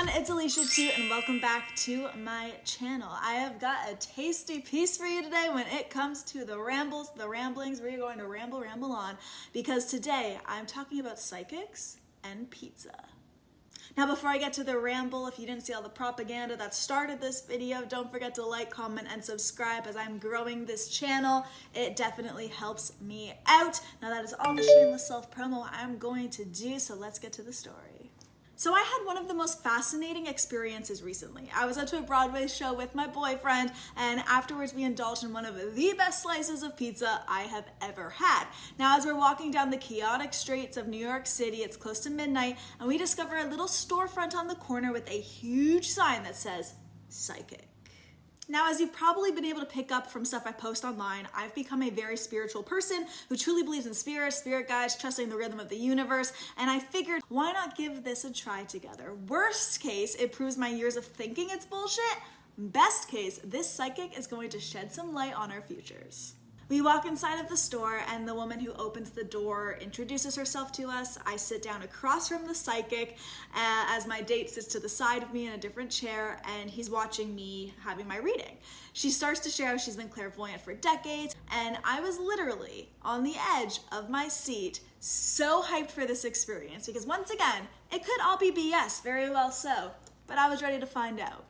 everyone, it's Alicia too, and welcome back to my channel. I have got a tasty piece for you today when it comes to the rambles, the ramblings. We're going to ramble on, because today I'm talking about psychics and pizza. Now, before I get to the ramble, if you didn't see all the propaganda that started this video, don't forget to like, comment, and subscribe as I'm growing this channel. It definitely helps me out. Now, that is all the shameless self-promo I'm going to do, so let's get to the story. So I had one of the most fascinating experiences recently. I was out to a Broadway show with my boyfriend, and afterwards we indulged in one of the best slices of pizza I have ever had. Now, as we're walking down the chaotic streets of New York City, it's close to midnight, and we discover a little storefront on the corner with a huge sign that says, "Psychic." Now, as you've probably been able to pick up from stuff I post online, I've become a very spiritual person who truly believes in spirit guides, trusting the rhythm of the universe, and I figured, why not give this a try together? Worst case, it proves my years of thinking it's bullshit. Best case, this psychic is going to shed some light on our futures. We walk inside of the store, and the woman who opens the door introduces herself to us. I sit down across from the psychic as my date sits to the side of me in a different chair, and he's watching me having my reading. She starts to share how she's been clairvoyant for decades, and I was literally on the edge of my seat, so hyped for this experience, because once again, it could all be BS, very well so, but I was ready to find out.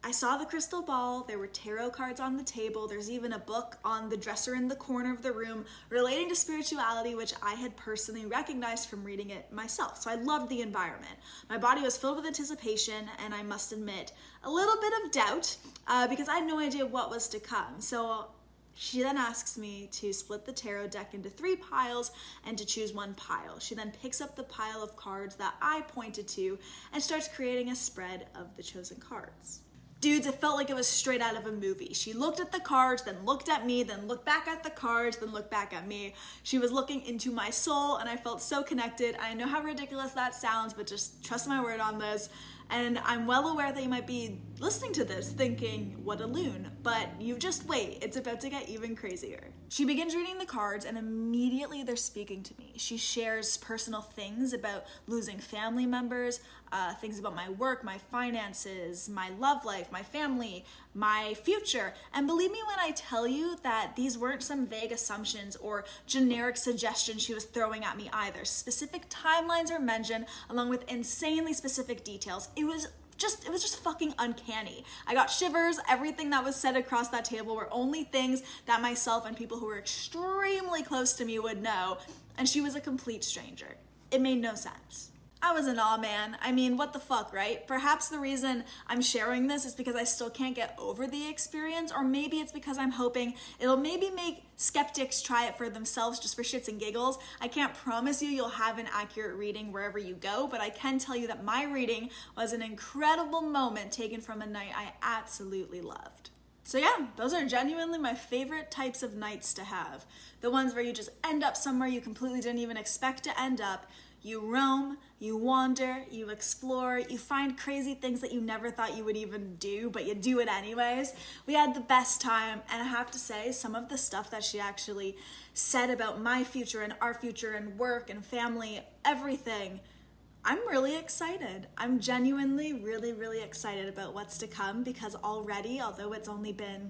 I saw the crystal ball, there were tarot cards on the table, there's even a book on the dresser in the corner of the room relating to spirituality, which I had personally recognized from reading it myself. So I loved the environment. My body was filled with anticipation, and I must admit, a little bit of doubt, because I had no idea what was to come. So she then asks me to split the tarot deck into 3 piles and to choose one pile. She then picks up the pile of cards that I pointed to and starts creating a spread of the chosen cards. Dudes, it felt like it was straight out of a movie. She looked at the cards, then looked at me, then looked back at the cards, then looked back at me. She was looking into my soul, and I felt so connected. I know how ridiculous that sounds, but just trust my word on this. And I'm well aware that you might be listening to this thinking, what a loon, but you just wait, it's about to get even crazier. She begins reading the cards, and immediately they're speaking to me. She shares personal things about losing family members, things about my work, my finances, my love life, my family, my future. And believe me when I tell you that these weren't some vague assumptions or generic suggestions she was throwing at me either. Specific timelines are mentioned, along with insanely specific details. It was just fucking uncanny. I got shivers. Everything that was said across that table were only things that myself and people who were extremely close to me would know, and she was a complete stranger. It made no sense. I was in awe, man. I mean, what the fuck, right? Perhaps the reason I'm sharing this is because I still can't get over the experience, or maybe it's because I'm hoping it'll maybe make skeptics try it for themselves just for shits and giggles. I can't promise you you'll have an accurate reading wherever you go, but I can tell you that my reading was an incredible moment taken from a night I absolutely loved. So yeah, those are genuinely my favorite types of nights to have. The ones where you just end up somewhere you completely didn't even expect to end up. You roam, you wander, you explore, you find crazy things that you never thought you would even do, but you do it anyways. We had the best time, and I have to say, some of the stuff that she actually said about my future and our future and work and family, everything, I'm really excited. I'm genuinely really excited about what's to come, because already, although it's only been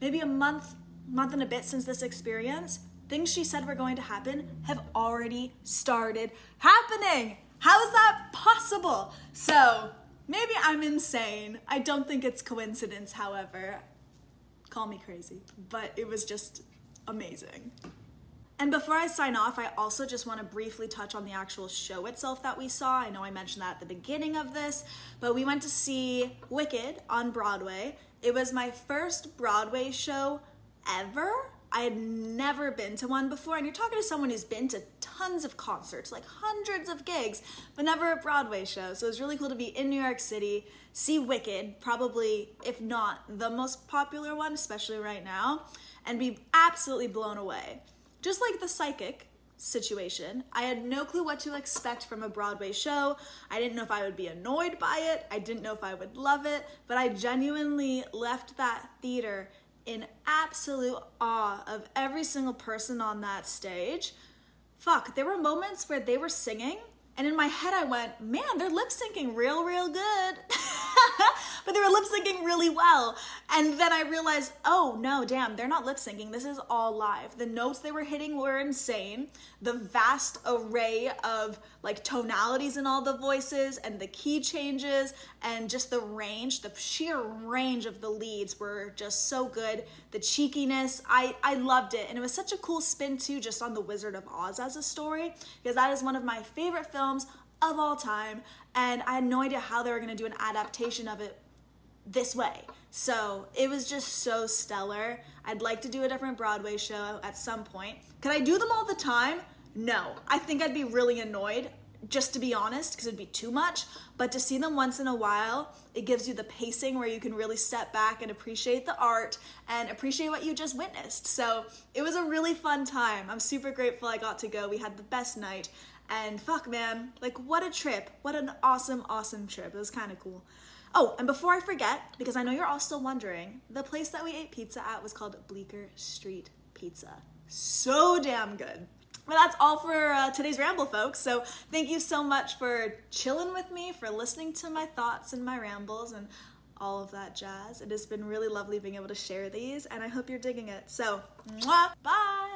maybe a month and a bit since this experience, things she said were going to happen have already started happening. How is that possible? So maybe I'm insane. I don't think it's coincidence, however. Call me crazy, but it was just amazing. And before I sign off, I also just want to briefly touch on the actual show itself that we saw. I know I mentioned that at the beginning of this, but we went to see Wicked on Broadway. It was my first Broadway show ever. I had never been to one before, and you're talking to someone who's been to tons of concerts, like hundreds of gigs, but never a Broadway show. So it was really cool to be in New York City, see Wicked, probably, if not the most popular one, especially right now, and be absolutely blown away. Just like the psychic situation, I had no clue what to expect from a Broadway show. I didn't know if I would be annoyed by it. I didn't know if I would love it, but I genuinely left that theater in absolute awe of every single person on that stage. Fuck, there were moments where they were singing And in my head I went, man, they're lip syncing real good. But they were lip syncing really well. And then I realized, oh no, damn, they're not lip syncing. This is all live. The notes they were hitting were insane. The vast array of like tonalities in all the voices and the key changes and just the range, the sheer range of the leads were just so good. The cheekiness, I loved it. And it was such a cool spin too, just on the Wizard of Oz as a story, because that is one of my favorite films of all time. And I had no idea how they were gonna do an adaptation of it this way. So it was just so stellar. I'd like to do a different Broadway show at some point. Could I do them all the time? No. I think I'd be really annoyed, just to be honest, because it'd be too much. But to see them once in a while, it gives you the pacing where you can really step back and appreciate the art and appreciate what you just witnessed. So it was a really fun time. I'm super grateful I got to go. We had the best night. And fuck, man, like what a trip. What an awesome trip. It was kind of cool. Oh, and before I forget, because I know you're all still wondering, the place that we ate pizza at was called Bleecker Street Pizza. So damn good. Well, that's all for today's ramble, folks. So thank you so much for chilling with me, for listening to my thoughts and my rambles and all of that jazz. It has been really lovely being able to share these, and I hope you're digging it. So, mwah, bye!